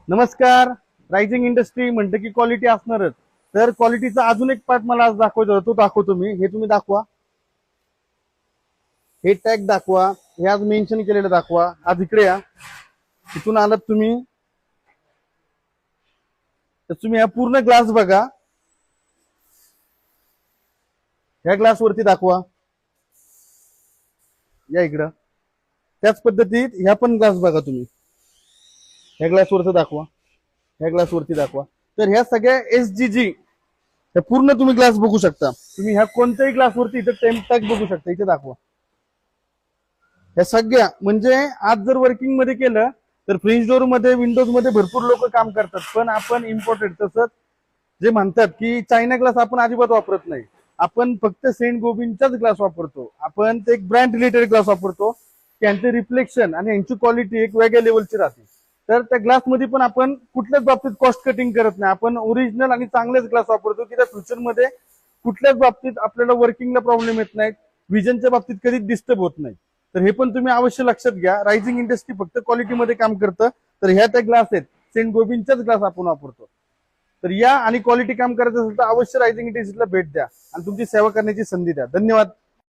नमस्कार. Rising industry म्हणते की क्वालिटी असणारच. तर क्वालिटीचा अजून एक पार्ट मला आज दाखवायचा होता, तो दाखवतो मी. हे तुम्ही दाखवा, हे टॅग दाखवा, हे आज मेन्शन केलेलं दाखवा. आज इकडे या, तिथून आलात तुम्ही तर तुम्ही हा पूर्ण ग्लास बघा. ह्या ग्लास वरती दाखवा, या इकडं. त्याच पद्धतीत ह्या पण ग्लास बघा तुम्ही. ह्या ग्लास वरती दाखवा, ह्या ग्लास वरती दाखवा. तर ह्या सगळ्या SGG हे पूर्ण तुम्ही ग्लास बघू शकता. तुम्ही ह्या कोणत्याही ग्लास वरती इथं टेम्प टॅग बघू शकता, इथे दाखवा. ह्या सगळ्या म्हणजे आज जर वर्किंग मध्ये केलं तर फ्रेंच डोअर मध्ये, विंडोज मध्ये भरपूर लोक काम करतात, पण आपण इम्पोर्टेड तसंच जे म्हणतात की चायना ग्लास आपण अजिबात वापरत नाही. आपण फक्त सेंट गोबिनचाच ग्लास वापरतो. आपण ते एक ब्रँड रिलेटेड ग्लास वापरतो. त्यांचे रिफ्लेक्शन आणि यांची क्वालिटी एक वेगळ्या लेवलची राहते. तर त्या ग्लास मध्ये पण आपण कुठल्याच बाबतीत कॉस्ट कटिंग करत नाही. आपण ओरिजिनल आणि चांगलेच ग्लास वापरतो की त्या फ्युचर मध्ये कुठल्याच बाबतीत आपल्याला वर्किंगला प्रॉब्लेम येत नाही, विजनच्या बाबतीत कधीच डिस्टर्ब होत नाही. तर हे पण तुम्ही अवश्य लक्षात घ्या. रायझिंग इंडस्ट्री फक्त क्वालिटीमध्ये काम करतं. तर ह्या त्या ग्लास आहेत, सेंट गोबिनचाच ग्लास आपण वापरतो. तर या आणि क्वालिटी काम करायचं असेल तर अवश्य रायझिंग इंडस्ट्रीला भेट द्या आणि तुमची सेवा करण्याची संधी द्या. धन्यवाद.